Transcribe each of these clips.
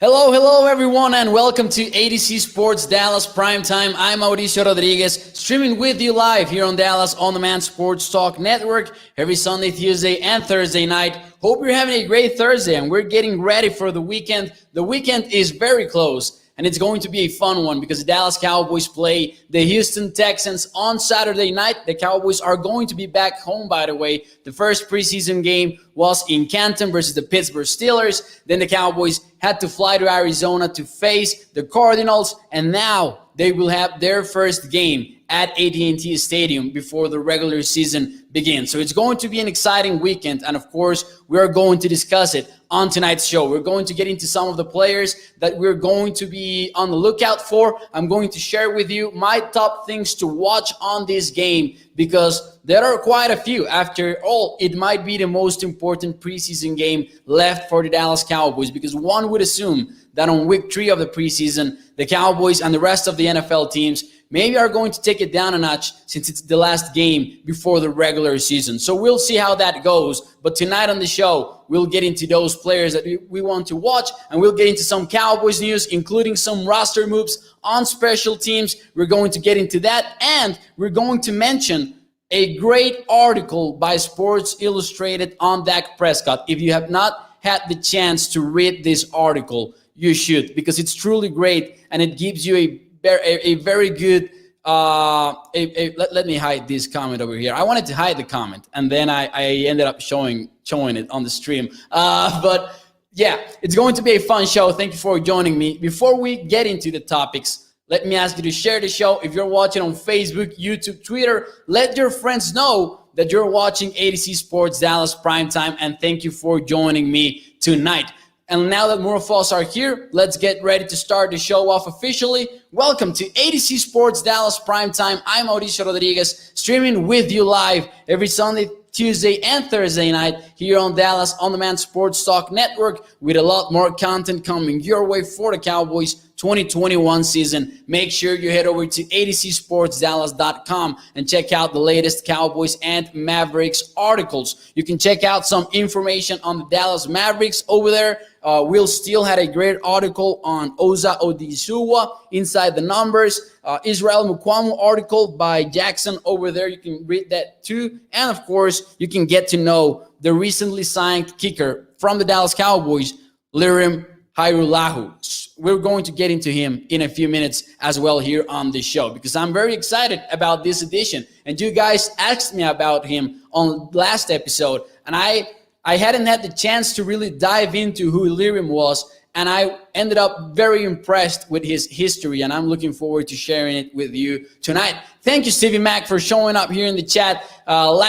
Hello everyone, and welcome to Z Sports Dallas Primetime. I'm Osa Odighizuwa, streaming with you live here on Dallas On-Demand Sports Talk Network every Sunday, Tuesday, and Thursday night. Hope you're having a great Thursday, and we're getting ready for the weekend. The weekend is very close, and it's going to be a fun one because the Dallas Cowboys play the Houston Texans on Saturday night. The Cowboys are going to be back home, by the way. The first preseason game was in Canton versus the Pittsburgh Steelers. Then the Cowboys had to fly to Arizona to face the Cardinals, and now they will have their first game at AT&T Stadium before the regular season begins. So it's going to be an exciting weekend, and of course, we are going to discuss it on tonight's show. We're going to get into some of the players that we're going to be on the lookout for. I'm going to share with you my top things to watch on this game because there are quite a few. After all, it might be the most important preseason game left for the Dallas Cowboys because one would assume that on week 3 of the preseason, the Cowboys and the rest of the NFL teams maybe are going to take it down a notch since it's the last game before the regular season. So we'll see how that goes. But tonight on the show, we'll get into those players that we want to watch, and we'll get into some Cowboys news, including some roster moves on special teams. We're going to get into that, and we're going to mention a great article by Sports Illustrated on Dak Prescott. If you have not had the chance to read this article, you should, because it's truly great, and it gives you a very good let me hide this comment over here. I wanted to hide the comment, and then I ended up showing it on the stream. But yeah, it's going to be a fun show. Thank you for joining me. Before we get into the topics, let me ask you to share the show. If you're watching on Facebook, YouTube, Twitter, let your friends know that you're watching Z Sports Dallas Primetime, and thank you for joining me tonight. And now that more of us are here, let's get ready to start the show off officially. Welcome to Z Sports Dallas Primetime. I'm Osa Odighizuwa, streaming with you live every Sunday, Tuesday, and Thursday night here on Dallas On-Demand Sports Talk Network with a lot more content coming your way for the Cowboys 2021 season. Make sure you head over to ADCSportsDallas.com and check out the latest Cowboys and Mavericks articles. You can check out some information on the Dallas Mavericks over there. Will Steele had a great article on Osa Odighizuwa, Inside the Numbers. Israel Mukwamu article by Jackson over there. You can read that too. And of course, you can get to know the recently signed kicker from the Dallas Cowboys, Lirim Hajrullahu. We're going to get into him in a few minutes as well here on this show because I'm very excited about this edition. And you guys asked me about him on last episode, and I hadn't had the chance to really dive into who Lirim was, and I ended up very impressed with his history, and I'm looking forward to sharing it with you tonight. Thank you, Stevie Mac, for showing up here in the chat.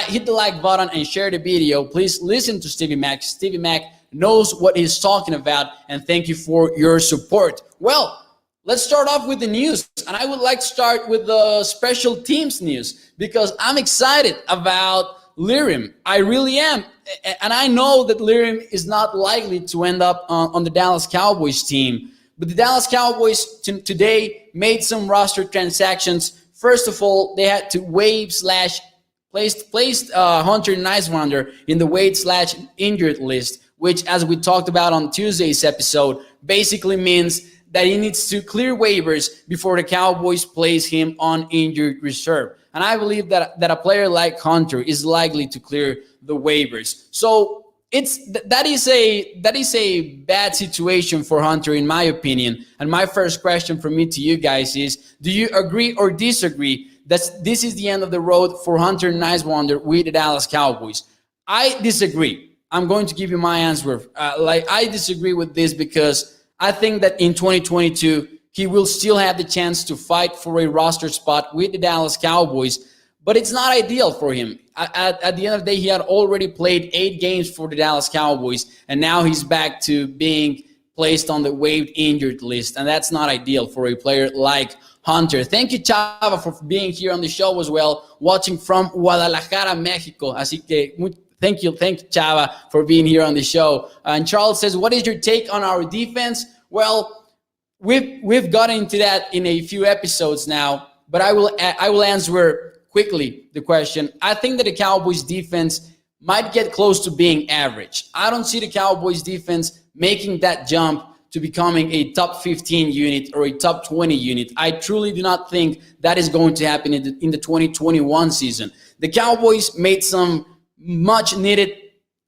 Hit the like button and share the video. Please listen to Stevie Mac. Stevie Mac knows what he's talking about, and thank you for your support. Well, let's start off with the news, and I would like to start with the special teams news because I'm excited about Lirim. I really am. And I know that Lirim is not likely to end up on the Dallas Cowboys team. But the Dallas Cowboys today made some roster transactions. First of all, they had to placed Hunter Nicewander in the waived/injured list, which, as we talked about on Tuesday's episode, basically means that he needs to clear waivers before the Cowboys place him on injured reserve. And I believe that a player like Hunter is likely to clear the waivers. So that is a bad situation for Hunter, in my opinion. And my first question from me to you guys is, do you agree or disagree that this is the end of the road for Hunter Nicewander with the Dallas Cowboys? I disagree. I'm going to give you my answer. I disagree with this because I think that in 2022, he will still have the chance to fight for a roster spot with the Dallas Cowboys, but it's not ideal for him. At the end of the day, he had already played 8 games for the Dallas Cowboys, and now he's back to being placed on the waived injured list, and that's not ideal for a player like Hunter. Thank you, Chava, for being here on the show as well, watching from Guadalajara, Mexico. Así que thank you, Chava, for being here on the show. And Charles says, what is your take on our defense? Well, we've gotten into that in a few episodes now, but I will answer quickly the question. I think that the Cowboys defense might get close to being average. I don't see the Cowboys defense making that jump to becoming a top 15 unit or a top 20 unit. I truly do not think that is going to happen in the 2021 season. The Cowboys made some much needed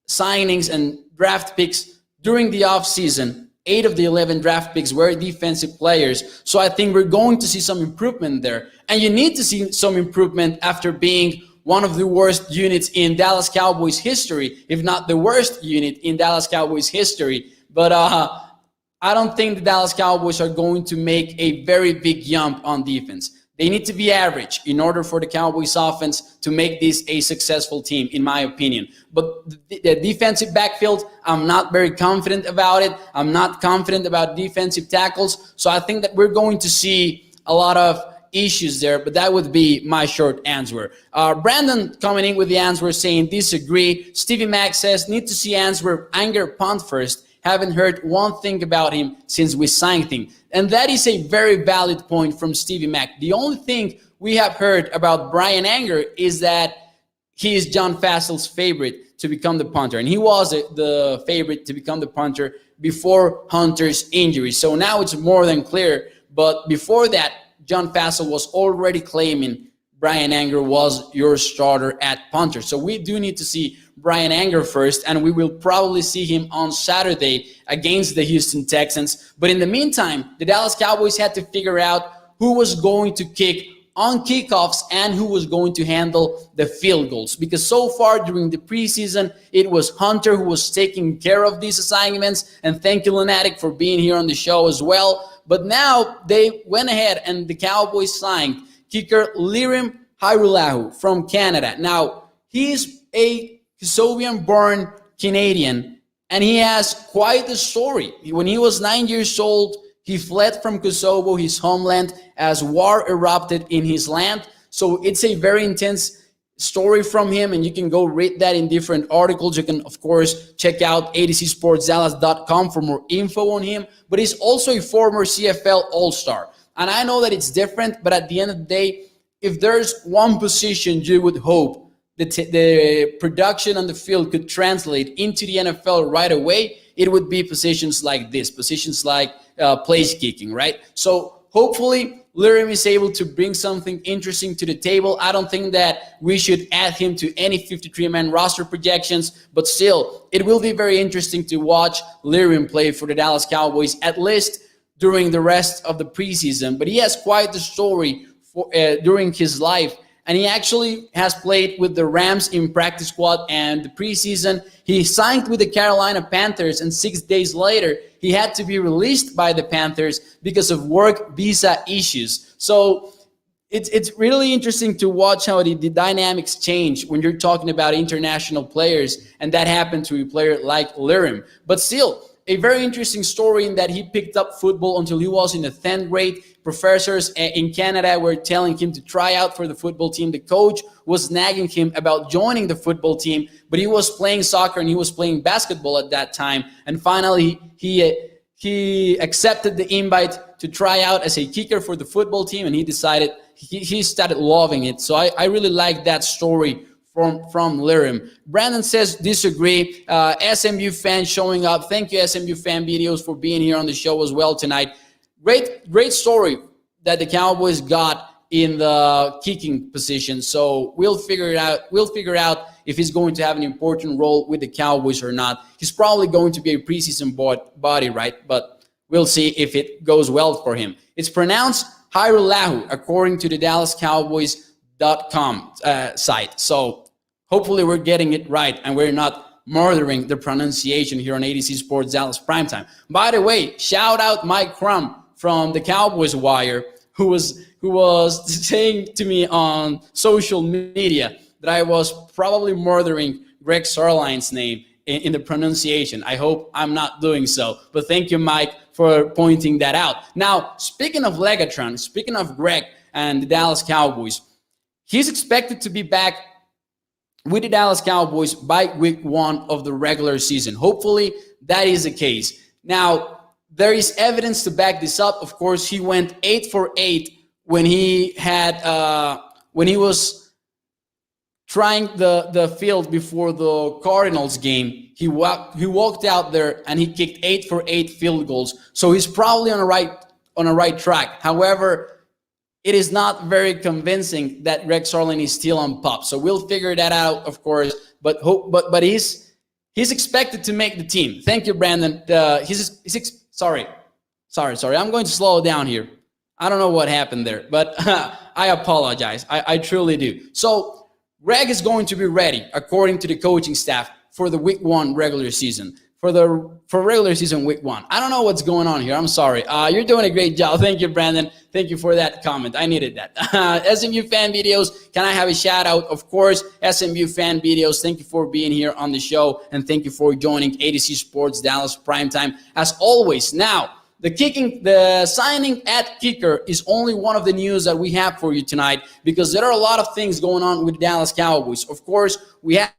signings and draft picks during the offseason. 8 of the 11 draft picks were defensive players. So I think we're going to see some improvement there. And you need to see some improvement after being one of the worst units in Dallas Cowboys history, if not the worst unit in Dallas Cowboys history. But I don't think the Dallas Cowboys are going to make a very big jump on defense. They need to be average in order for the Cowboys offense to make this a successful team, in my opinion. But the defensive backfield, I'm not very confident about it. I'm not confident about defensive tackles. So I think that we're going to see a lot of issues there, but that would be my short answer. Brandon coming in with the answer saying disagree. Stevie Mack says need to see Anger punt first. Haven't heard one thing about him since we signed him. And that is a very valid point from Stevie Mack. The only thing we have heard about Bryan Anger is that he is John Fassel's favorite to become the punter. And he was the favorite to become the punter before Hunter's injury. So now it's more than clear. But before that, John Fassel was already claiming Bryan Anger was your starter at punter. So we do need to see Bryan Anger first, and we will probably see him on Saturday against the Houston Texans. But in the meantime, the Dallas Cowboys had to figure out who was going to kick on kickoffs and who was going to handle the field goals. Because so far during the preseason, it was Hunter who was taking care of these assignments. And thank you, Lunatic, for being here on the show as well. But now they went ahead and the Cowboys signed kicker Lirim Hajrullahu from Canada. Now, he's a Kosovian-born Canadian, and he has quite a story. When he was 9 years old, he fled from Kosovo, his homeland, as war erupted in his land. So it's a very intense story from him, and you can go read that in different articles. You can, of course, check out adcsportsdallas.com for more info on him. But he's also a former CFL All-Star. And I know that it's different, but at the end of the day, if there's one position you would hope that the production on the field could translate into the NFL right away, it would be positions like this, positions like place kicking, right? So hopefully Lirim is able to bring something interesting to the table. I don't think that we should add him to any 53-man roster projections, but still, it will be very interesting to watch Lirim play for the Dallas Cowboys, at least during the rest of the preseason. But he has quite the story during his life, and he actually has played with the Rams in practice squad and the preseason. He signed with the Carolina Panthers, and 6 days later, he had to be released by the Panthers because of work visa issues. So it's really interesting to watch how the dynamics change when you're talking about international players, and that happened to a player like Lirim. But still, a very interesting story in that he picked up football until he was in the 10th grade. Professors in Canada were telling him to try out for the football team. The coach was nagging him about joining the football team, but he was playing soccer and he was playing basketball at that time. And finally, he accepted the invite to try out as a kicker for the football team, and he decided he started loving it. So I really like that story from Lirim. Brandon says disagree. SMU fan showing up. Thank you, SMU fan videos, for being here on the show as well tonight. Great story that the Cowboys got in the kicking position. So we'll figure it out. We'll figure out if he's going to have an important role with the Cowboys or not. He's probably going to be a preseason body, right? But we'll see if it goes well for him. It's pronounced Hajrullahu, according to the DallasCowboys.com site. So hopefully we're getting it right and we're not murdering the pronunciation here on ADC Sports Dallas Primetime. By the way, shout out Mike Crum from the Cowboys Wire, who was saying to me on social media that I was probably murdering Greg Sarline's name in the pronunciation. I hope I'm not doing so. But thank you, Mike, for pointing that out. Now, speaking of Legatron, speaking of Greg and the Dallas Cowboys, he's expected to be back with the Dallas Cowboys by week 1 of the regular season. Hopefully, that is the case. Now, there is evidence to back this up. Of course, he went 8 for 8 when he was trying the field before the Cardinals game. He walked out there and he kicked 8 for 8 field goals. So he's probably on a right track. However, it is not very convincing that Rex Orlin is still on PUP. So we'll figure that out, of course. But he's expected to make the team. Thank you, Brandon. Sorry. I'm going to slow down here. I don't know what happened there, but I apologize. I truly do. So Greg is going to be ready, according to the coaching staff, for the week 1 regular season. For regular season week 1. I don't know what's going on here. I'm sorry. You're doing a great job. Thank you, Brandon. Thank you for that comment. I needed that. SMU fan videos. Can I have a shout out? Of course, SMU fan videos. Thank you for being here on the show, and thank you for joining ADC Sports Dallas Primetime as always. Now, the signing at kicker is only one of the news that we have for you tonight, because there are a lot of things going on with the Dallas Cowboys. Of course, we had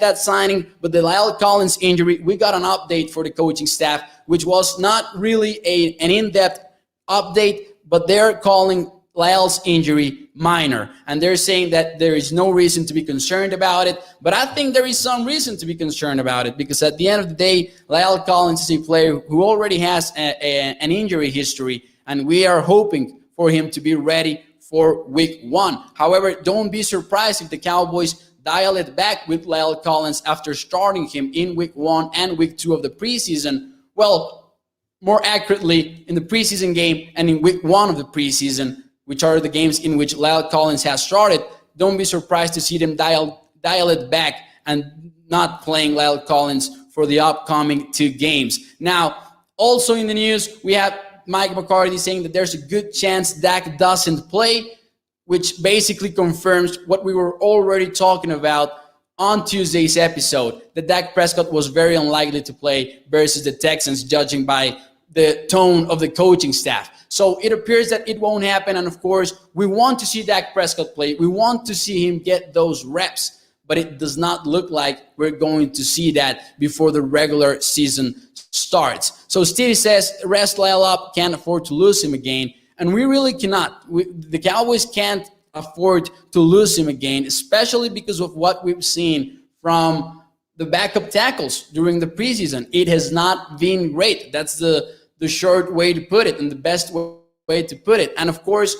that signing, but the La'el Collins injury, we got an update for the coaching staff, which was not really an in-depth update, but they're calling La'el's injury minor, and they're saying that there is no reason to be concerned about it. But I think there is some reason to be concerned about it, because at the end of the day, La'el Collins is a player who already has an injury history, and we are hoping for him to be ready for week 1. However, don't be surprised if the Cowboys dial it back with La'el Collins after starting him in week 1 and week 2 of the preseason. Well, more accurately, in the preseason game and in week 1 of the preseason, which are the games in which La'el Collins has started. Don't be surprised to see them dial it back and not playing La'el Collins for the upcoming 2 games. Now, also in the news, we have Mike McCarthy saying that there's a good chance Dak doesn't play, which basically confirms what we were already talking about on Tuesday's episode, that Dak Prescott was very unlikely to play versus the Texans, judging by the tone of the coaching staff. So it appears that it won't happen, and of course, we want to see Dak Prescott play. We want to see him get those reps, but it does not look like we're going to see that before the regular season starts. So Stevie says, rest La'el up, can't afford to lose him again. And we really cannot. The Cowboys can't afford to lose him again, especially because of what we've seen from the backup tackles during the preseason. It has not been great. That's the short way to put it and the best way to put it. And of course,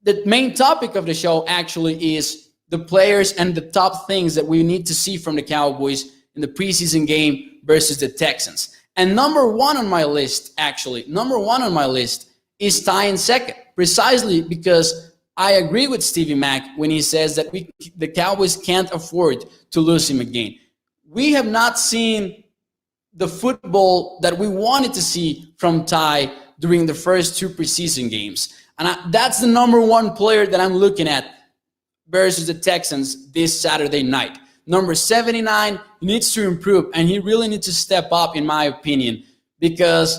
the main topic of the show actually is the players and the top things that we need to see from the Cowboys in the preseason game versus the Texans. And number one on my list is Ty Nsekhe, precisely because I agree with Stevie Mack when he says that the Cowboys can't afford to lose him again. We have not seen the football that we wanted to see from Ty during the first 2 preseason games. And that's the number one player that I'm looking at versus the Texans this Saturday night. Number 79 needs to improve, and he really needs to step up, in my opinion, because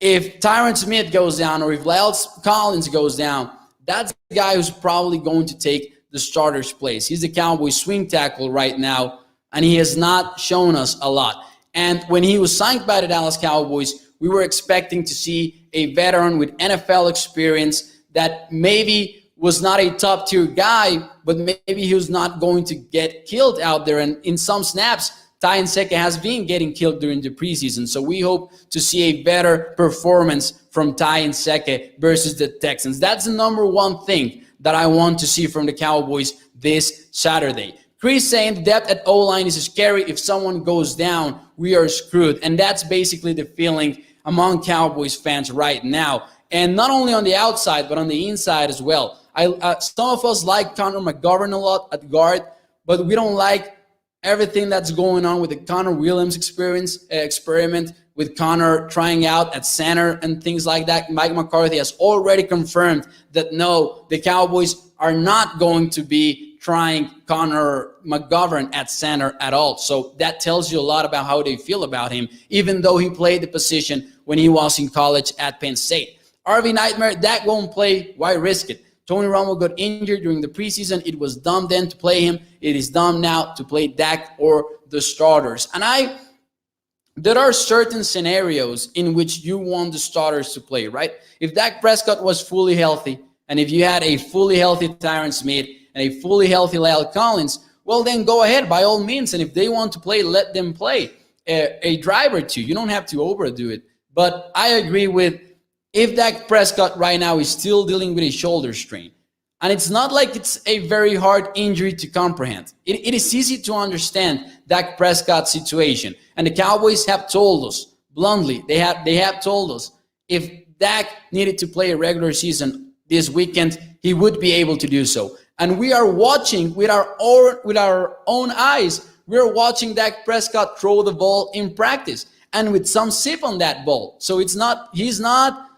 if Tyron Smith goes down or if La'el Collins goes down, that's the guy who's probably going to take the starter's place. He's the Cowboys swing tackle right now, and he has not shown us a lot. And when he was signed by the Dallas Cowboys, we were expecting to see a veteran with NFL experience that maybe was not a top-tier guy, but maybe he was not going to get killed out there. And in some snaps, Ty Nsekhe has been getting killed during the preseason. So we hope to see a better performance from Ty Nsekhe versus the Texans. That's the number one thing that I want to see from the Cowboys this Saturday. Chris saying the depth at O-line is scary. If someone goes down, we are screwed. And that's basically the feeling among Cowboys fans right now. And not only on the outside, but on the inside as well. Some of us like Connor McGovern a lot at guard, but we don't like everything that's going on with the Connor Williams experiment, with Connor trying out at center and things like that. Mike McCarthy has already confirmed that no, the Cowboys are not going to be trying Connor McGovern at center at all. So that tells you a lot about how they feel about him, even though he played the position when he was in college at Penn State. RV Nightmare, Dak won't play. Why risk it? Tony Romo got injured during the preseason. It was dumb then to play him. It is dumb now to play Dak or the starters. And there are certain scenarios in which you want the starters to play, right? If Dak Prescott was fully healthy, and if you had a fully healthy Tyron Smith, and a fully healthy Lyle Collins, well, then go ahead by all means. And if they want to play, let them play. A drive or two. You don't have to overdo it. But I agree with, if Dak Prescott right now is still dealing with a shoulder strain, and it's not like it's a very hard injury to comprehend. It is easy to understand Dak Prescott's situation. And the Cowboys have told us, bluntly, they have told us, if Dak needed to play a regular season this weekend, he would be able to do so. And we are watching with our own eyes, we're watching Dak Prescott throw the ball in practice, and with some zip on that ball. So he's not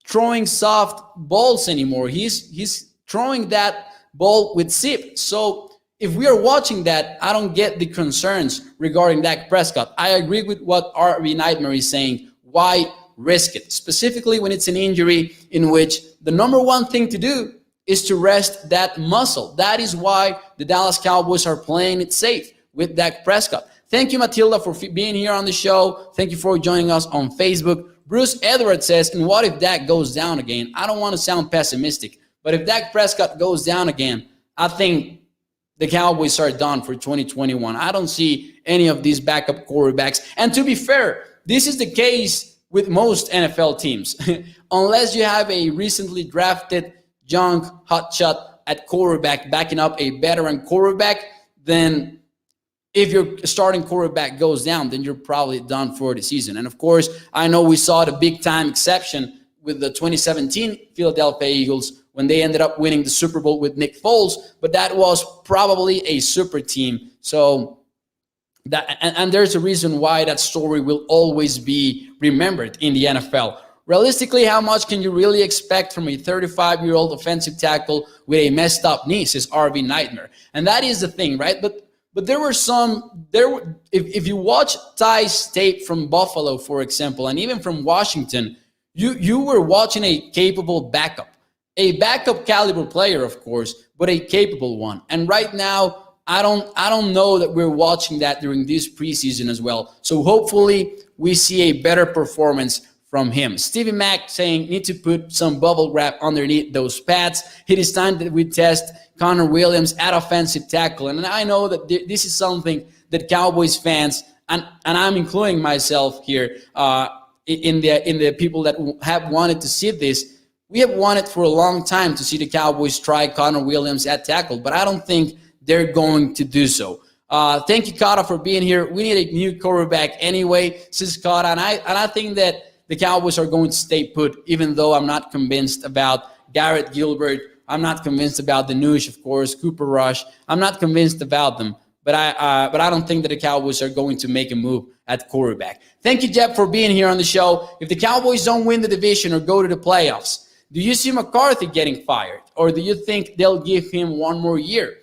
throwing soft balls anymore. He's throwing that ball with zip. So if we are watching that, I don't get the concerns regarding Dak Prescott. I agree with what RB Nightmare is saying. Why risk it? Specifically when it's an injury in which the number one thing to do is to rest that muscle. That is why the Dallas Cowboys are playing it safe with Dak Prescott. Thank you, Matilda, for being here on the show. Thank you for joining us on Facebook. Bruce Edwards says, and what if Dak goes down again? I don't want to sound pessimistic, but if Dak Prescott goes down again, I think the Cowboys are done for 2021. I don't see any of these backup quarterbacks. And to be fair, this is the case with most NFL teams. Unless you have a recently drafted young hotshot at quarterback backing up a veteran quarterback, then if your starting quarterback goes down, then you're probably done for the season. And of course, I know we saw the big time exception with the 2017 Philadelphia Eagles when they ended up winning the Super Bowl with Nick Foles, but that was probably a super team. So that, and there's a reason why that story will always be remembered in the NFL. Realistically, how much can you really expect from a 35-year-old offensive tackle with a messed up knee, says RV Nightmare. And that is the thing, right? But there were if you watch Ty's tape from Buffalo, for example, and even from Washington, you were watching a capable backup caliber player, of course, but a capable one. And right now, I don't know that we're watching that during this preseason as well. So hopefully we see a better performance from him. Stevie Mack saying, need to put some bubble wrap underneath those pads. It is time that we test Connor Williams at offensive tackle. And I know that this is something that Cowboys fans, and I'm including myself here, in the people that have wanted to see this, we have wanted for a long time to see the Cowboys try Connor Williams at tackle, but I don't think they're going to do so. Thank you, Kata, for being here. We need a new quarterback anyway, says Kata, and I think that the Cowboys are going to stay put, even though I'm not convinced about Garrett Gilbert. I'm not convinced about Danush, of course, Cooper Rush. I'm not convinced about them, but I don't think that the Cowboys are going to make a move at quarterback. Thank you, Jeff, for being here on the show. If the Cowboys don't win the division or go to the playoffs, do you see McCarthy getting fired, or do you think they'll give him one more year?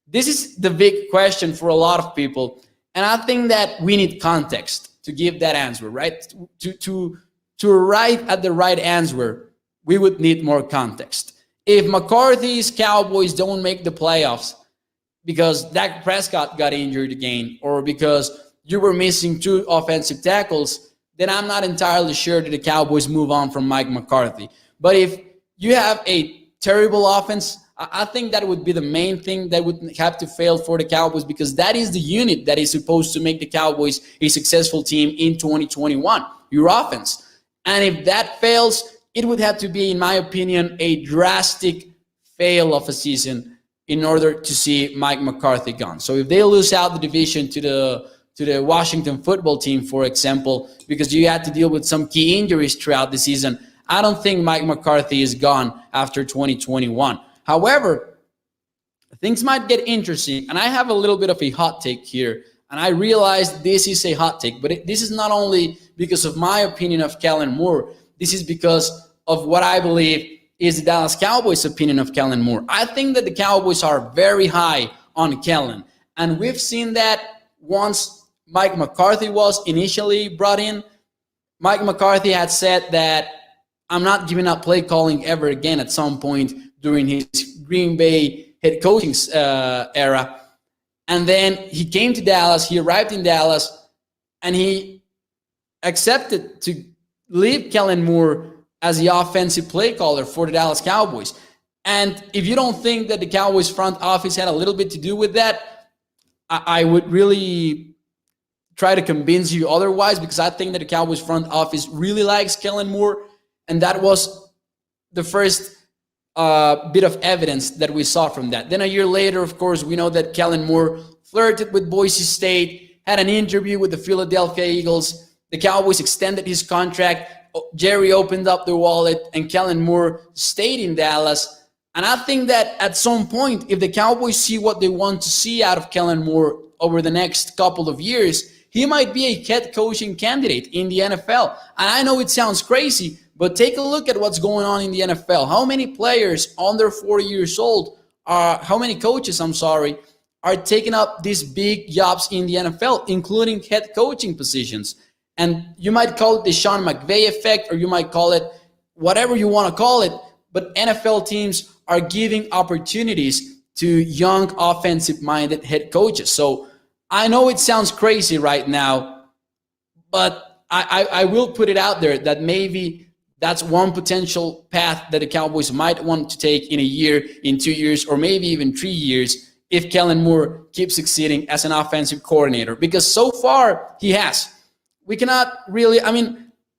This is the big question for a lot of people, and I think that we need context to give that answer, right? To arrive at the right answer, we would need more context. If McCarthy's Cowboys don't make the playoffs because Dak Prescott got injured again, or because you were missing 2 offensive tackles, then I'm not entirely sure that the Cowboys move on from Mike McCarthy. But if you have a terrible offense, I think that would be the main thing that would have to fail for the Cowboys, because that is the unit that is supposed to make the Cowboys a successful team in 2021, your offense. And if that fails, it would have to be, in my opinion, a drastic fail of a season in order to see Mike McCarthy gone. So if they lose out the division to the Washington football team, for example, because you had to deal with some key injuries throughout the season, I don't think Mike McCarthy is gone after 2021. However, things might get interesting, and I have a little bit of a hot take here. And I realize this is a hot take, but this is not only because of my opinion of Kellen Moore. This is because of what I believe is the Dallas Cowboys' opinion of Kellen Moore. I think that the Cowboys are very high on Kellen. And we've seen that once Mike McCarthy was initially brought in. Mike McCarthy had said that I'm not giving up play calling ever again at some point during his Green Bay head coaching era. And then he came to Dallas, he arrived in Dallas, and he accepted to leave Kellen Moore as the offensive play caller for the Dallas Cowboys. And if you don't think that the Cowboys front office had a little bit to do with that, I would really try to convince you otherwise, because I think that the Cowboys front office really likes Kellen Moore, and that was the first bit of evidence that we saw from that. Then a year later, of course, we know that Kellen Moore flirted with Boise State, had an interview with the Philadelphia Eagles. The Cowboys extended his contract. Jerry opened up the wallet, and Kellen Moore stayed in Dallas. And I think that at some point, if the Cowboys see what they want to see out of Kellen Moore over the next couple of years, he might be a head coaching candidate in the NFL. And I know it sounds crazy, but take a look at what's going on in the NFL. How many players under 40 years old how many coaches, are taking up these big jobs in the NFL, including head coaching positions? And you might call it the Sean McVay effect, or you might call it whatever you want to call it, but NFL teams are giving opportunities to young offensive-minded head coaches. So I know it sounds crazy right now, but I will put it out there that maybe that's one potential path that the Cowboys might want to take in a year, in 2 years, or maybe even 3 years if Kellen Moore keeps succeeding as an offensive coordinator. Because so far, he has. We cannot really,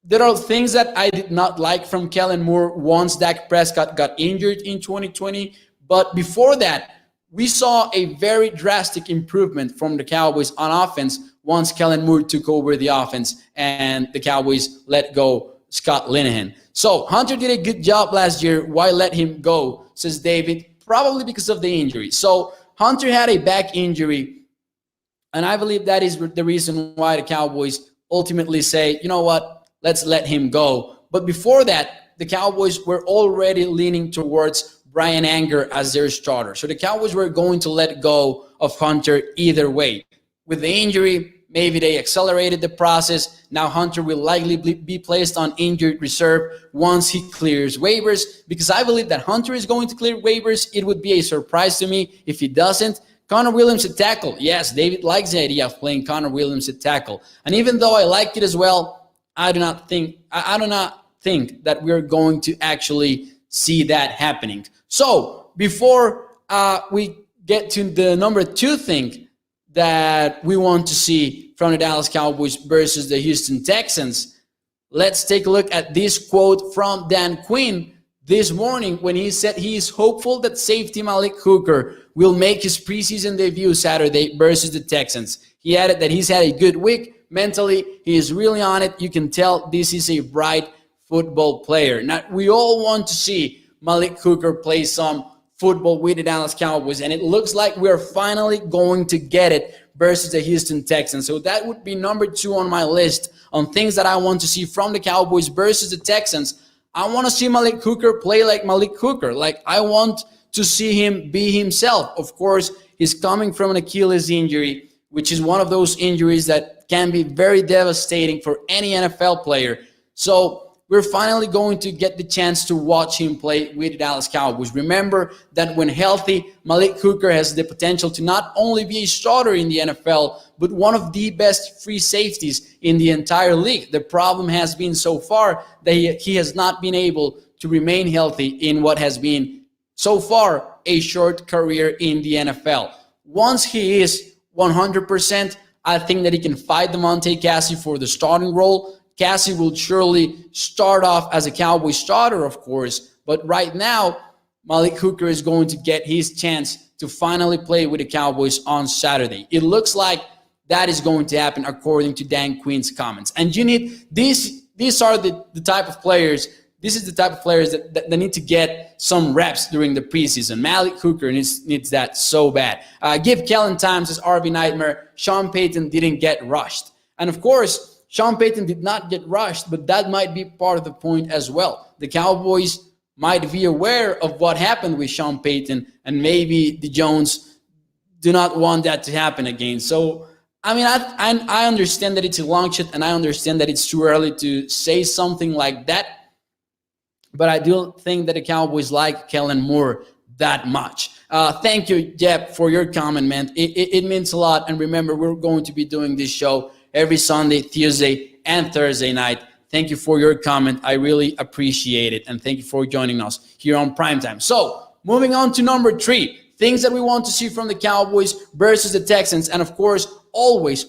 there are things that I did not like from Kellen Moore once Dak Prescott got injured in 2020. But before that, we saw a very drastic improvement from the Cowboys on offense once Kellen Moore took over the offense and the Cowboys let go Scott Linehan. So Hunter did a good job last year. Why let him go, says David? Probably because of the injury. So Hunter had a back injury, and I believe that is the reason why the Cowboys ultimately say, you know what, let's let him go. But before that, the Cowboys were already leaning towards Brian Anger as their starter. So the Cowboys were going to let go of Hunter either way. With the injury, maybe they accelerated the process. Now Hunter will likely be placed on injured reserve once he clears waivers, because I believe that Hunter is going to clear waivers. It would be a surprise to me if he doesn't. Connor Williams at tackle. Yes, David likes the idea of playing Connor Williams at tackle. And even though I like it as well, I do not think that we're going to actually see that happening. So before we get to the number 2 thing that we want to see from the Dallas Cowboys versus the Houston Texans, let's take a look at this quote from Dan Quinn this morning when he said he is hopeful that safety Malik Hooker will make his preseason debut Saturday versus the Texans. He added that he's had a good week. Mentally, he is really on it. You can tell this is a bright football player. Now, we all want to see Malik Hooker play some football with the Dallas Cowboys, and it looks like we're finally going to get it versus the Houston Texans. So that would be number 2 on my list on things that I want to see from the Cowboys versus the Texans. I want to see Malik Hooker play like Malik Hooker. Like, I want to see him be himself. Of course, he's coming from an Achilles injury, which is one of those injuries that can be very devastating for any NFL player. So we're finally going to get the chance to watch him play with the Dallas Cowboys. Remember that when healthy, Malik Hooker has the potential to not only be a starter in the NFL, but one of the best free safeties in the entire league. The problem has been so far that he has not been able to remain healthy in what has been so far a short career in the NFL. Once he is 100%, I think that he can fight Damontae Cassie for the starting role. Cassie will surely start off as a Cowboy starter, of course, but right now, Malik Hooker is going to get his chance to finally play with the Cowboys on Saturday. It looks like that is going to happen according to Dan Quinn's comments. And you need these are the type of players. This is the type of players that need to get some reps during the preseason. Malik Hooker needs that so bad. Give Kellen time, says RV Nightmare. Sean Payton didn't get rushed. And of course, Sean Payton did not get rushed, but that might be part of the point as well. The Cowboys might be aware of what happened with Sean Payton, and maybe the Jones do not want that to happen again. So, I mean, I understand that it's a long shot, and I understand that it's too early to say something like that. But I do think that the Cowboys like Kellen Moore that much. Thank you, Jeb, for your comment, man. It means a lot. And remember, we're going to be doing this show every Sunday, Tuesday, and Thursday night. Thank you for your comment. I really appreciate it. And thank you for joining us here on Primetime. So moving on to number 3. Things that we want to see from the Cowboys versus the Texans. And of course, always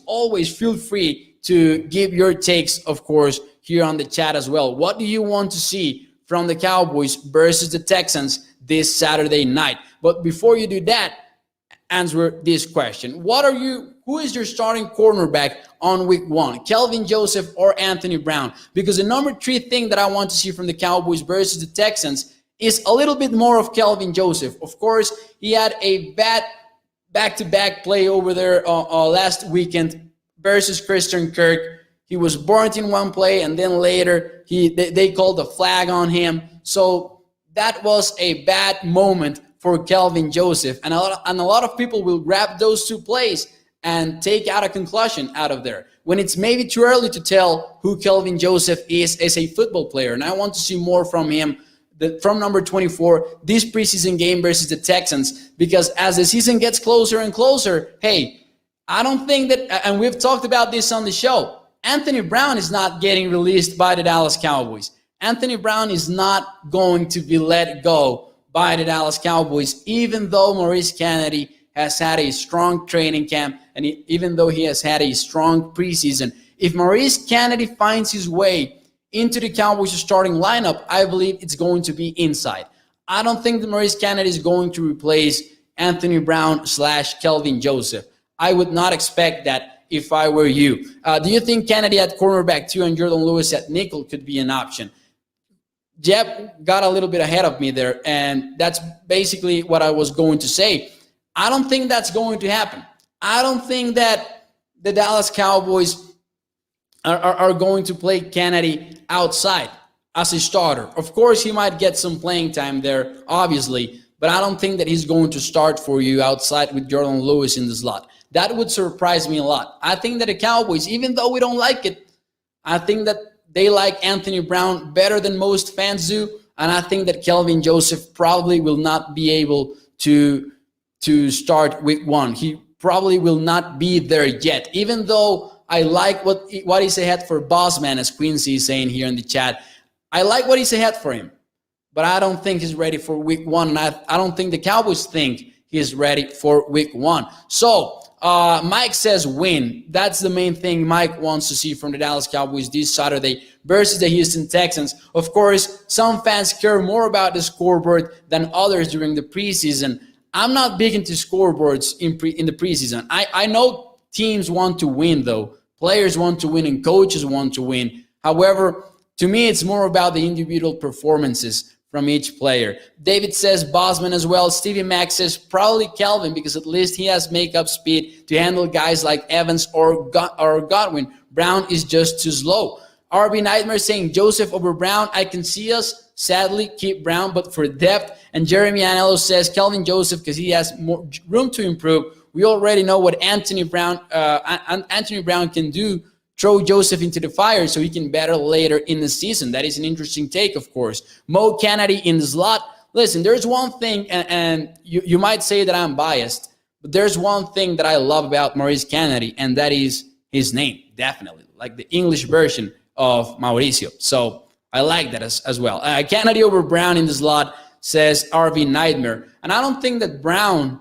feel free to give your takes, of course, here on the chat as well. What do you want to see from the Cowboys versus the Texans this Saturday night? But before you do that, answer this question. Who is your starting cornerback on week 1? Kelvin Joseph or Anthony Brown? Because the number 3 thing that I want to see from the Cowboys versus the Texans is a little bit more of Kelvin Joseph. Of course, he had a bad back-to-back play over there last weekend versus Christian Kirk. He was burnt in one play, and then later they called a flag on him. So that was a bad moment for Kelvin Joseph. And a lot of people will grab those 2 plays and take out a conclusion out of there, when it's maybe too early to tell who Kelvin Joseph is as a football player. And I want to see more from him, from number 24, this preseason game versus the Texans, because as the season gets closer and closer, hey, I don't think that, and we've talked about this on the show, Anthony Brown is not getting released by the Dallas Cowboys. Anthony Brown is not going to be let go by the Dallas Cowboys, even though Maurice Kennedy has had a strong training camp, and even though he has had a strong preseason. If Maurice Kennedy finds his way into the Cowboys starting lineup, I believe it's going to be inside. I don't think that Maurice Kennedy is going to replace Anthony Brown / Kelvin Joseph. I would not expect that if I were you. Do you think Kennedy at cornerback 2 and Jordan Lewis at nickel could be an option? Jeb got a little bit ahead of me there, and that's basically what I was going to say. I don't think that's going to happen. I don't think that the Dallas Cowboys are going to play Kennedy outside as a starter. Of course, he might get some playing time there, obviously, but I don't think that he's going to start for you outside with Jordan Lewis in the slot. That would surprise me a lot. I think that the Cowboys, even though we don't like it, I think that they like Anthony Brown better than most fans do, and I think that Kelvin Joseph probably will not be able to start week 1. He probably will not be there yet, even though I like what is ahead for Bossman, as Quincy is saying here in the chat. I like what is ahead for him, but I don't think he's ready for week 1, and I don't think the Cowboys think he's ready for week 1. So Mike says win. That's the main thing Mike wants to see from the Dallas Cowboys this Saturday versus the Houston Texans. Of course, some fans care more about the scoreboard than others during the preseason. I'm not big into scoreboards in the preseason. I know teams want to win, though. Players want to win and coaches want to win. However, to me, it's more about the individual performances from each player. David says Bosman as well. Stevie Mack says probably Kelvin, because at least he has makeup speed to handle guys like Evans or Godwin. Brown is just too slow. RB Nightmare saying Joseph over Brown. I can see us sadly keep Brown, but for depth. And Jeremy Anello says Kelvin Joseph because he has more room to improve. We already know what Anthony Brown can do. Throw Joseph into the fire so he can battle later in the season. That is an interesting take, of course. Mo Kennedy in the slot. Listen, there's one thing, and you might say that I'm biased, but there's one thing that I love about Maurice Kennedy, and that is his name, definitely. Like the English version of Mauricio. So I like that as well. Kennedy over Brown in the slot, says RV Nightmare. And I don't think that Brown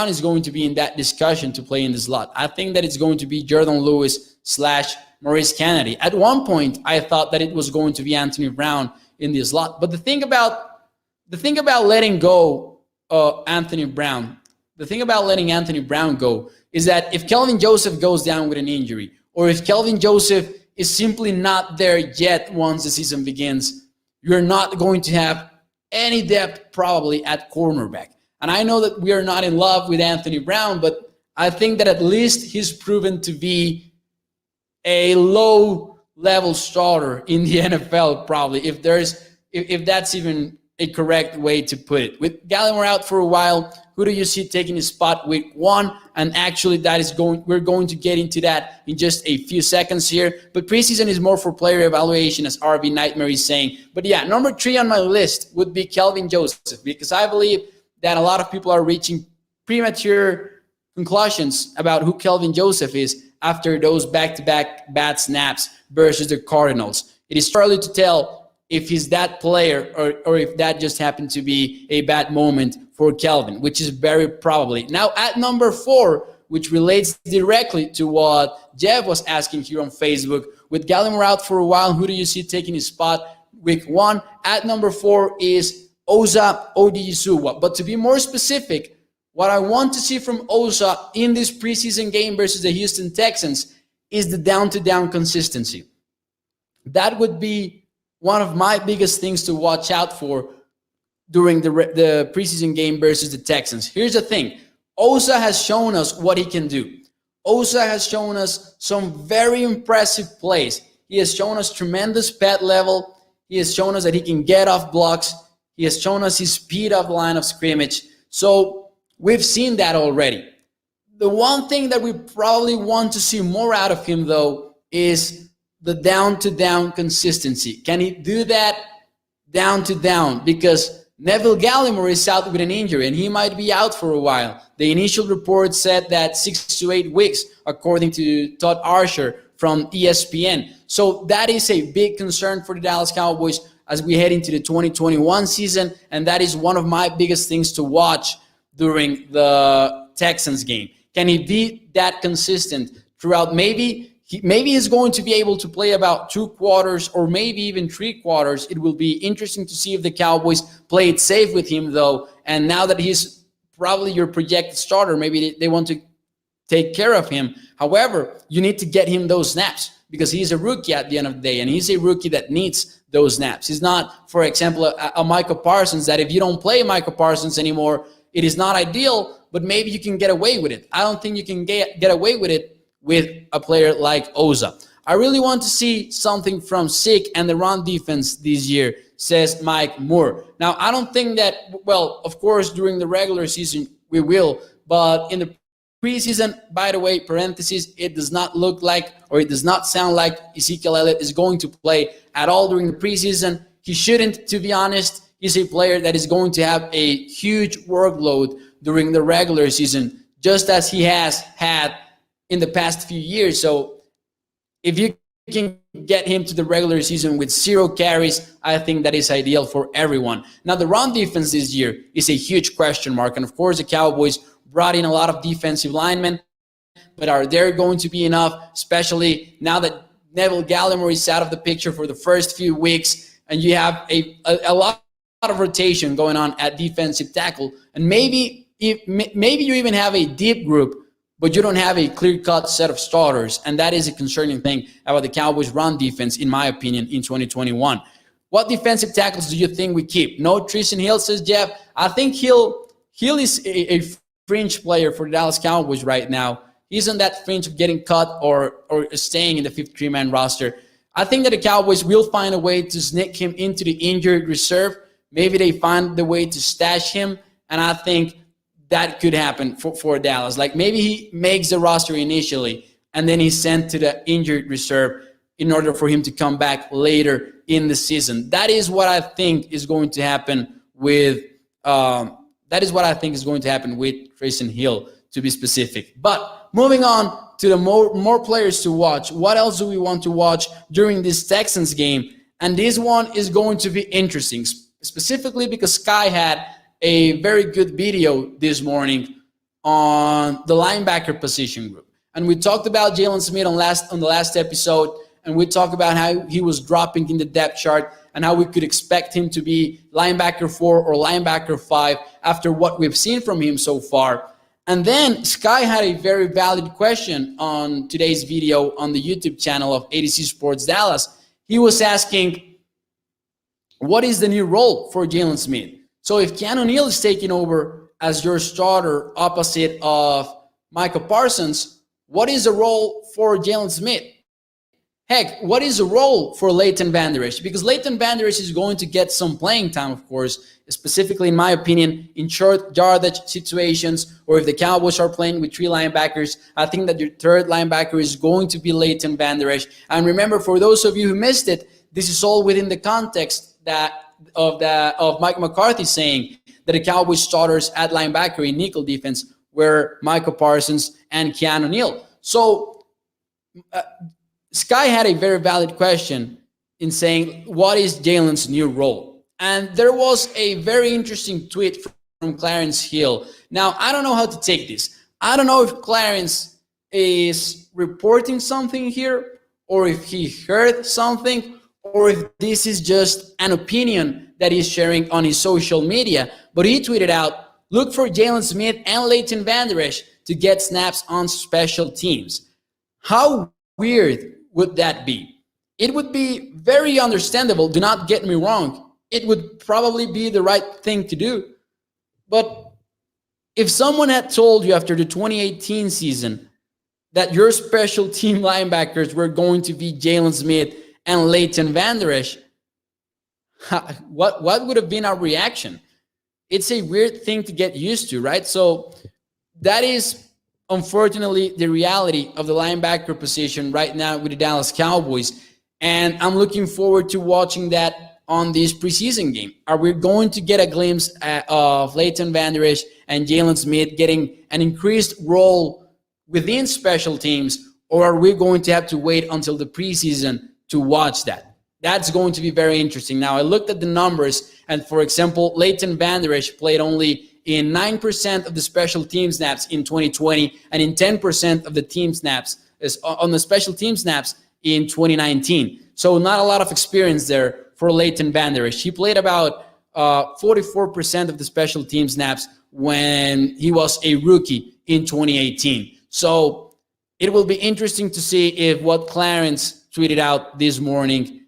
is going to be in that discussion to play in the slot. I think that it's going to be Jordan Lewis / Maurice Kennedy. At one point, I thought that it was going to be Anthony Brown in the slot. But the thing about letting go Anthony Brown, is that if Kelvin Joseph goes down with an injury, or if Kelvin Joseph is simply not there yet once the season begins, you're not going to have any depth probably at cornerback. And I know that we are not in love with Anthony Brown, but I think that at least he's proven to be a low-level starter in the NFL, probably, if that's even a correct way to put it. With Gallimore out for a while, who do you see taking his spot week 1? And actually, we're going to get into that in just a few seconds here. But preseason is more for player evaluation, as RB Nightmare is saying. But yeah, number 3 on my list would be Kelvin Joseph, because I believe that a lot of people are reaching premature conclusions about who Kelvin Joseph is after those back-to-back bad snaps versus the Cardinals. It is too early to tell if he's that player or if that just happened to be a bad moment for Kelvin, which is very probably. Now at number 4, which relates directly to what Jeff was asking here on Facebook, with Gallimore out for a while, who do you see taking his spot week 1? At number 4 is Osa Odighizuwa. But to be more specific, what I want to see from Osa in this preseason game versus the Houston Texans is the down-to-down consistency. That would be one of my biggest things to watch out for during the preseason game versus the Texans. Here's the thing. Osa has shown us what he can do. Osa has shown us some very impressive plays. He has shown us tremendous pet level. He has shown us that he can get off blocks. He has shown us his speed off the line of scrimmage. So we've seen that already. The one thing that we probably want to see more out of him, though, is the down-to-down consistency. Can he do that down-to-down? Because Neville Gallimore is out with an injury, and he might be out for a while. The initial report said that 6 to 8 weeks, according to Todd Archer from ESPN. So that is a big concern for the Dallas Cowboys as we head into the 2021 season, and that is one of my biggest things to watch during the Texans game. Can he be that consistent throughout? Maybe he's going to be able to play about 2 quarters or maybe even 3 quarters. It will be interesting to see if the Cowboys play it safe with him, though. And now that he's probably your projected starter, maybe they want to take care of him. However, you need to get him those snaps because he's a rookie at the end of the day, and he's a rookie that needs those snaps. He's not, for example, a Micah Parsons that if you don't play Micah Parsons anymore, it is not ideal, but maybe you can get away with it. I don't think you can get away with it with a player like Osa. I really want to see something from Zeke and the run defense this year, says Mike Moore. Now, I don't think that, well, of course, during the regular season, we will, but in the preseason, by the way, parentheses, it does not look like, or it does not sound like Ezekiel Elliott is going to play at all during the preseason. He shouldn't, to be honest. He's a player that is going to have a huge workload during the regular season, just as he has had in the past few years. So if you can get him to the regular season with 0 carries, I think that is ideal for everyone. Now, the run defense this year is a huge question mark. And of course, the Cowboys brought in a lot of defensive linemen, but are there going to be enough, especially now that Neville Gallimore is out of the picture for the first few weeks, and you have a lot of rotation going on at defensive tackle, and maybe you even have a deep group, but you don't have a clear-cut set of starters, and that is a concerning thing about the Cowboys' run defense, in my opinion, in 2021. What defensive tackles do you think we keep? No Tristan Hill, says Jeff. I think Hill is a fringe player for the Dallas Cowboys right now. He's on that fringe of getting cut or staying in the 53-man roster. I think that the Cowboys will find a way to sneak him into the injured reserve. Maybe they find the way to stash him, and I think that could happen for Dallas. Like maybe he makes the roster initially, and then he's sent to the injured reserve in order for him to come back later in the season. That is what I think is going to happen with Tristan Hill, to be specific. But moving on to the more players to watch. What else do we want to watch during this Texans game? And this one is going to be interesting, specifically because Sky had a very good video this morning on the linebacker position group. And we talked about Jalen Smith on the last episode, and we talked about how he was dropping in the depth chart and how we could expect him to be linebacker 4 or linebacker 5 after what we've seen from him so far. And then Sky had a very valid question on today's video on the YouTube channel of ADC Sports Dallas. He was asking, what is the new role for Jalen Smith? So if Keanu Neal is taking over as your starter opposite of Micah Parsons, what is the role for Jalen Smith? Heck, what is the role for Leighton Vander Esch? Because Leighton Vander Esch is going to get some playing time, of course, specifically, in my opinion, in short yardage situations, or if the Cowboys are playing with 3 linebackers, I think that your third linebacker is going to be Leighton Vander Esch. And remember, for those of you who missed it, this is all within the context of Mike McCarthy saying that the Cowboys starters at linebacker in nickel defense were Micah Parsons and Keanu Neal. So Sky had a very valid question. in saying, what is Jalen's new role? And there was a very interesting tweet from Clarence Hill. Now, I don't know how to take this. I don't know if Clarence is reporting something here, or if he heard something, or if this is just an opinion that he's sharing on his social media. But he tweeted out, look for Jalen Smith and Leighton Vander Esch to get snaps on special teams. How weird would that be? It would be very understandable, do not get me wrong. It would probably be the right thing to do. But if someone had told you after the 2018 season that your special team linebackers were going to be Jalen Smith and Leighton Vander Esch, what would have been our reaction? It's a weird thing to get used to, right? So that is unfortunately the reality of the linebacker position right now with the Dallas Cowboys. And I'm looking forward to watching that on this preseason game. Are we going to get a glimpse of Leighton Vander Esch and Jalen Smith getting an increased role within special teams, or are we going to have to wait until the preseason to watch that? That's going to be very interesting. Now, I looked at the numbers, and for example, Leighton Vander Esch played only in 9% of the special team snaps in 2020 and in 10% of the team snaps on the special team snaps in 2019. So not a lot of experience there for Leighton Vander Esch. He played about 44% of the special team snaps when he was a rookie in 2018. So it will be interesting to see if what Clarence tweeted out this morning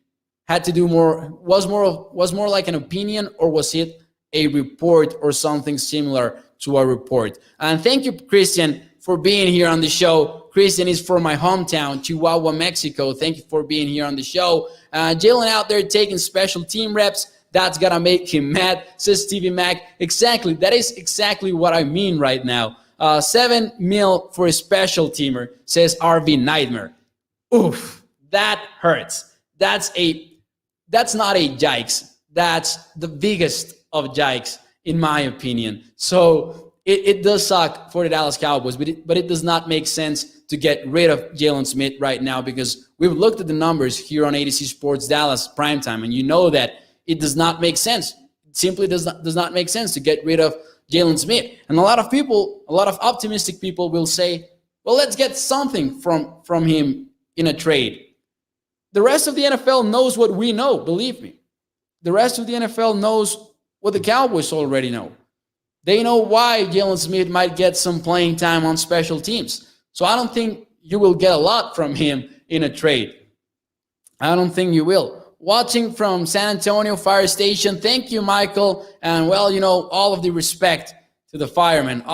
had to do was more like an opinion, or was it a report or something similar to a report. And thank you, Christian, for being here on the show. Christian is from my hometown, Chihuahua, Mexico. Thank you for being here on the show. Jalen out there taking special team reps. That's going to make him mad, says Stevie Mack. Exactly. That is exactly what I mean right now. $7 million for a special teamer, says RV Nightmare. Oof, that hurts. That's not a yikes. That's the biggest of yikes, in my opinion. So it does suck for the Dallas Cowboys, but it does not make sense to get rid of Jalen Smith right now, because we've looked at the numbers here on ADC Sports Dallas Primetime, and you know that it does not make sense. It simply does not make sense to get rid of Jalen Smith. And a lot of optimistic people will say, well, let's get something from him in a trade. The rest of the NFL knows what we know, believe me. The rest of the NFL knows what the Cowboys already know. They know why Jalen Smith might get some playing time on special teams. So I don't think you will get a lot from him in a trade. I don't think you will. Watching from San Antonio Fire Station, thank you, Michael. And well, all of the respect to the firemen.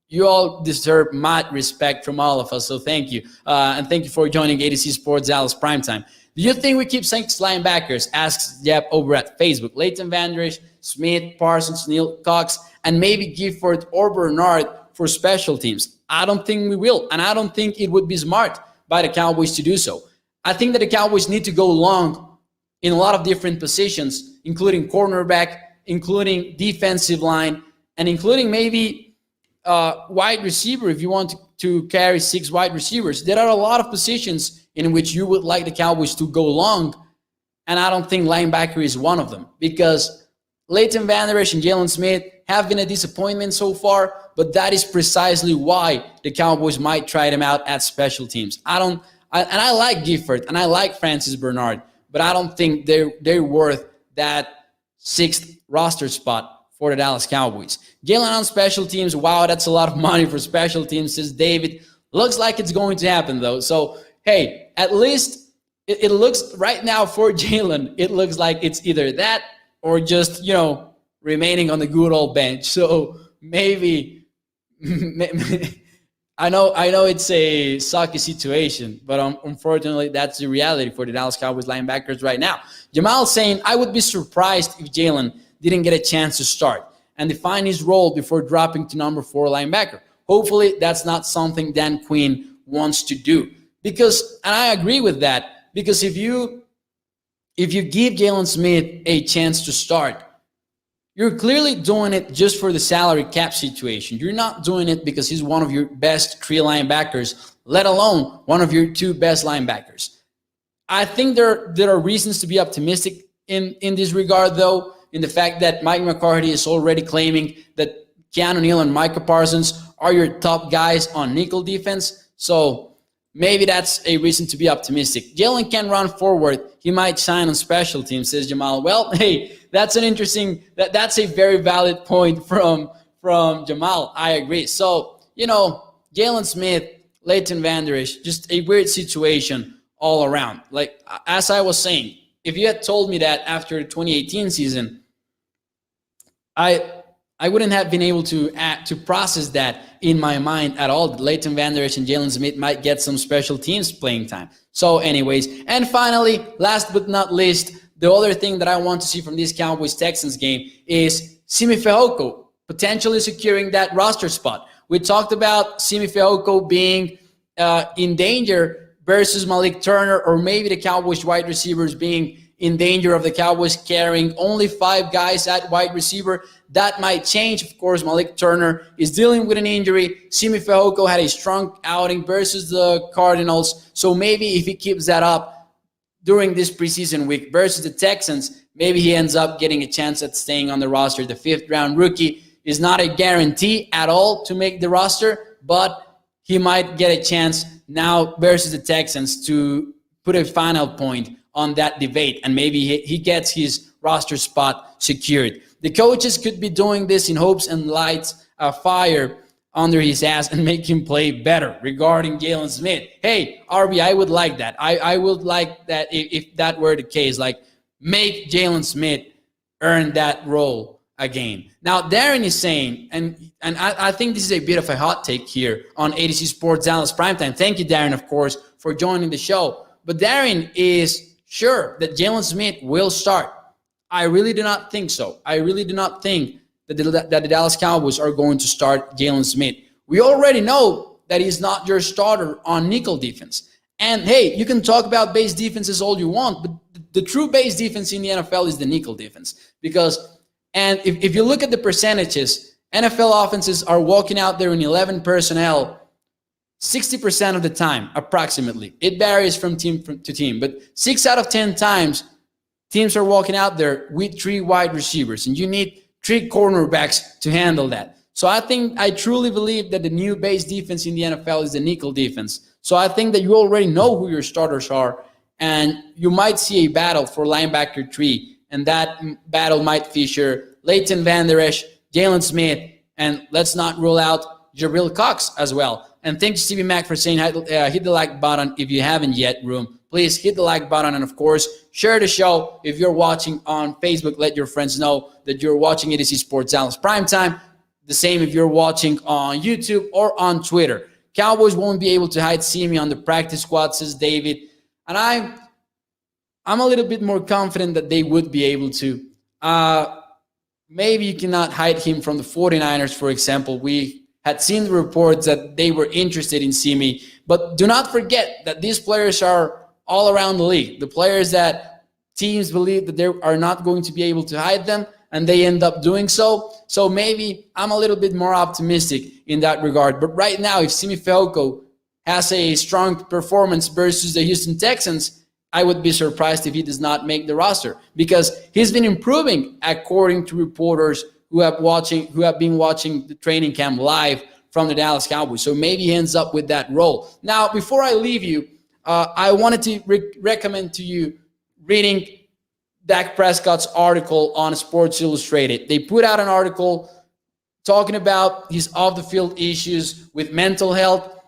You all deserve mad respect from all of us, so thank you. And thank you for joining ADC Sports Dallas Primetime. Do you think we keep 6 linebackers? Asks Jeb over at Facebook. Leighton Vander Esch, Smith, Parsons, Neal, Cox, and maybe Gifford or Bernard for special teams. I don't think we will, and I don't think it would be smart by the Cowboys to do so. I think that the Cowboys need to go long in a lot of different positions, including cornerback, including defensive line, and including maybe wide receiver if you want to carry 6 wide receivers. There are a lot of positions in which you would like the Cowboys to go long, and I don't think linebacker is one of them, because Leighton Vander Esch and Jalen Smith have been a disappointment so far, but that is precisely why the Cowboys might try them out at special teams. I like Gifford and I like Francis Bernard, but I don't think they're worth that 6th roster spot for the Dallas Cowboys. Jalen on special teams, wow, that's a lot of money for special teams, says David. Looks like it's going to happen, though. So, hey, at least it looks right now for Jalen, it looks like it's either that or just, remaining on the good old bench. So maybe I know it's a sucky situation, but unfortunately, that's the reality for the Dallas Cowboys linebackers right now. Jamal saying, I would be surprised if Jalen didn't get a chance to start and define his role before dropping to number 4 linebacker. Hopefully, that's not something Dan Quinn wants to do. Because, and I agree with that, because if you give Jalen Smith a chance to start, you're clearly doing it just for the salary cap situation. You're not doing it because he's one of your best 3 linebackers, let alone one of your 2 best linebackers. I think there are reasons to be optimistic in this regard, though, in the fact that Mike McCarthy is already claiming that Keanu Neal and Micah Parsons are your top guys on nickel defense. So maybe that's a reason to be optimistic. Jalen can run forward. He might shine on special teams, says Jamal. Well, hey, that's an interesting, that's a very valid point from Jamal. I agree. So, Jalen Smith, Leighton Vander Esch, just a weird situation all around. Like, as I was saying, if you had told me that after the 2018 season, I wouldn't have been able to process that in my mind at all. Leighton Vander Esch and Jalen Smith might get some special teams playing time. So anyways, and finally, last but not least, the other thing that I want to see from this Cowboys-Texans game is Simi Fehoko potentially securing that roster spot. We talked about Simi Fehoko being in danger versus Malik Turner, or maybe the Cowboys wide receivers being in danger of the Cowboys carrying only 5 guys at wide receiver. That might change. Of course, Malik Turner is dealing with an injury. Simi Fehoko had a strong outing versus the Cardinals. So maybe if he keeps that up during this preseason week versus the Texans, maybe he ends up getting a chance at staying on the roster. The 5th-round rookie is not a guarantee at all to make the roster, but he might get a chance now versus the Texans to put a final point on that debate, and maybe he gets his roster spot secured. The coaches could be doing this in hopes and lights a fire under his ass and make him play better. Regarding Jalen Smith, hey, RB, I would like that. I would like that if that were the case, like make Jalen Smith earn that role again. Now, Darren is saying, and I think this is a bit of a hot take here on ADC Sports Dallas Primetime. Thank you, Darren, of course, for joining the show. But Darren is sure that Jalen Smith will start. I really do not think so. I really do not think that the Dallas Cowboys are going to start Jalen Smith. We already know that he's not your starter on nickel defense. And hey, you can talk about base defenses all you want, but the true base defense in the NFL is the nickel defense. And if you look at the percentages, NFL offenses are walking out there in 11 personnel 60% of the time, approximately. It varies from team to team, but 6 out of 10 times, teams are walking out there with 3 wide receivers, and you need 3 cornerbacks to handle that. So I truly believe that the new base defense in the NFL is the nickel defense. So I think that you already know who your starters are, and you might see a battle for linebacker 3, and that battle might feature Leighton Vander Esch, Jalen Smith, and let's not rule out Jabril Cox as well. And thanks to Stevie Mac for saying hit the like button if you haven't yet, Room. Please hit the like button, and of course, share the show. If you're watching on Facebook, let your friends know that you're watching ADC Sports Dallas Primetime. The same if you're watching on YouTube or on Twitter. Cowboys won't be able to hide Simi on the practice squad, says David. And I'm a little bit more confident that they would be able to. Maybe you cannot hide him from the 49ers, for example. We had seen the reports that they were interested in Simi. But do not forget that these players are all around the league. The players that teams believe that they are not going to be able to hide them, and they end up doing so. So maybe I'm a little bit more optimistic in that regard. But right now, if Simi Fehoko has a strong performance versus the Houston Texans, I would be surprised if he does not make the roster, because he's been improving according to reporters who have been watching the training camp live from the Dallas Cowboys. So maybe he ends up with that role. Now, before I leave you, I wanted to recommend to you reading Dak Prescott's article on Sports Illustrated. They put out an article talking about his off-the-field issues with mental health,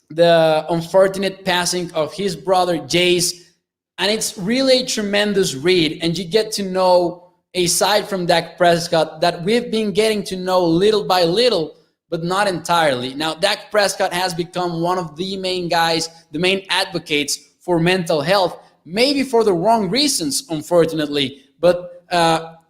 the unfortunate passing of his brother Jace, and it's really a tremendous read, and you get to know a side from Dak Prescott that we've been getting to know little by little, but not entirely. Now, Dak Prescott has become one of the main guys, the main advocates for mental health, maybe for the wrong reasons, unfortunately. But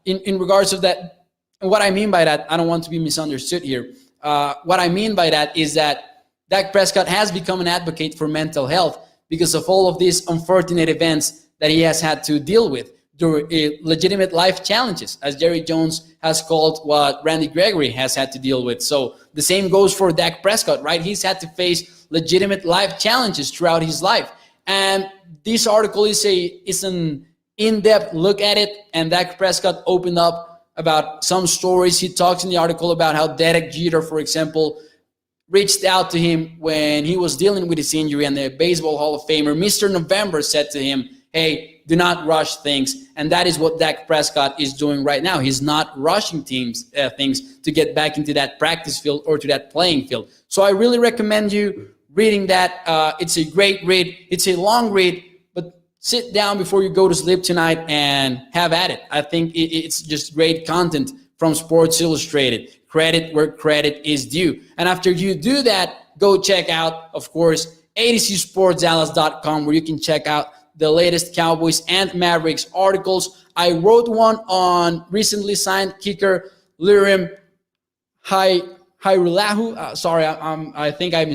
in regards of that, what I mean by that, I don't want to be misunderstood here. What I mean by that is that Dak Prescott has become an advocate for mental health because of all of these unfortunate events that he has had to deal with. Legitimate life challenges, as Jerry Jones has called what Randy Gregory has had to deal with. So the same goes for Dak Prescott, right? He's had to face legitimate life challenges throughout his life. And this article is an in-depth look at it, and Dak Prescott opened up about some stories. He talks in the article about how Derek Jeter, for example, reached out to him when he was dealing with his injury, and the Baseball Hall of Famer, Mr. November, said to him, hey, do not rush things. And that is what Dak Prescott is doing right now. He's not rushing things to get back into that practice field or to that playing field. So I really recommend you reading that. It's a great read. It's a long read, but sit down before you go to sleep tonight and have at it. I think it's just great content from Sports Illustrated. Credit where credit is due. And after you do that, go check out, of course, adcsportsdallas.com, where you can check out the latest Cowboys and Mavericks articles. I wrote one on recently signed kicker Lirim Hairulahu. Sorry, I think I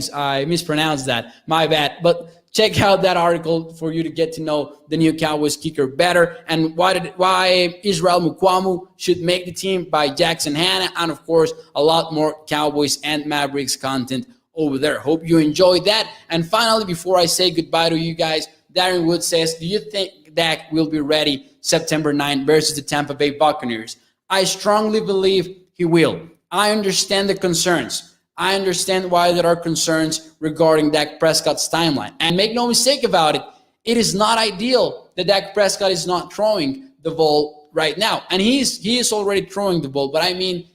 mispronounced that. My bad. But check out that article for you to get to know the new Cowboys kicker better, and why Israel Mukwamu should make the team by Jackson Hanna, and of course a lot more Cowboys and Mavericks content over there. Hope you enjoyed that. And finally, before I say goodbye to you guys, Darren Wood says, do you think Dak will be ready September 9 versus the Tampa Bay Buccaneers? I strongly believe he will. I understand the concerns. I understand why there are concerns regarding Dak Prescott's timeline. And make no mistake about it, it is not ideal that Dak Prescott is not throwing the ball right now. And he is already throwing the ball, but I mean,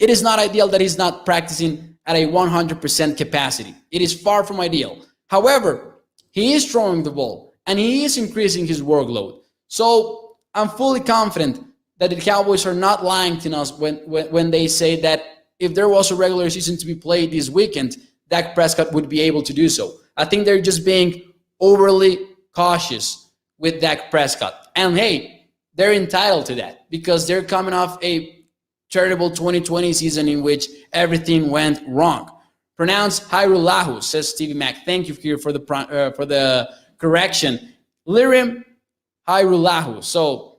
it is not ideal that he's not practicing at a 100% capacity. It is far from ideal. However, he is throwing the ball and he is increasing his workload. So I'm fully confident that the Cowboys are not lying to us when they say that if there was a regular season to be played this weekend, Dak Prescott would be able to do so. I think they're just being overly cautious with Dak Prescott. And hey, they're entitled to that because they're coming off a terrible 2020 season in which everything went wrong. Pronounced Hairulahu, says Stevie Mac. Thank you here for the correction. Lirim Hairulahu. So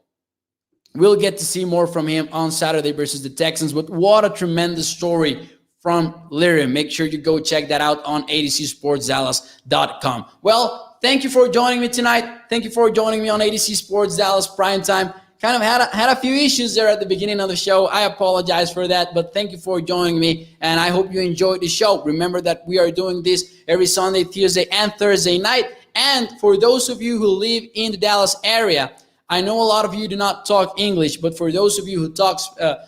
we'll get to see more from him on Saturday versus the Texans. But what a tremendous story from Lirim. Make sure you go check that out on adcsportsdallas.com. Well, thank you for joining me tonight. Thank you for joining me on ADC Sports Dallas Primetime. Kind of had a few issues there at the beginning of the show. I apologize for that, but thank you for joining me, and I hope you enjoyed the show. Remember that we are doing this every Sunday, Tuesday, and Thursday night. And for those of you who live in the Dallas area, I know a lot of you do not talk English, but for those of you who talk, a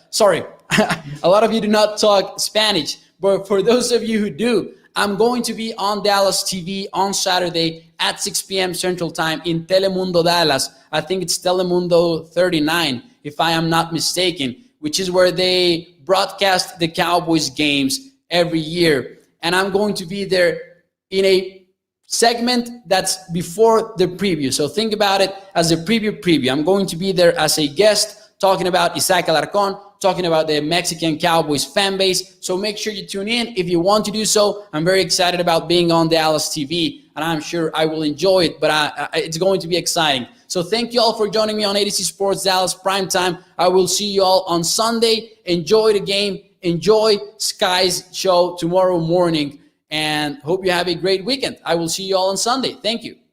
lot of you do not talk Spanish, but for those of you who do, I'm going to be on Dallas TV on Saturday at 6 p.m. Central Time in Telemundo Dallas. I think it's Telemundo 39, if I am not mistaken, which is where they broadcast the Cowboys games every year. And I'm going to be there in a segment that's before the preview. So think about it as a preview. I'm going to be there as a guest talking about Isaac Alarcon, talking about the Mexican Cowboys fan base. So make sure you tune in if you want to do so. I'm very excited about being on Dallas TV, and I'm sure I will enjoy it, but it's going to be exciting. So thank you all for joining me on ADC Sports Dallas Primetime. I will see you all on Sunday. Enjoy the game. Enjoy Sky's show tomorrow morning, and hope you have a great weekend. I will see you all on Sunday. Thank you.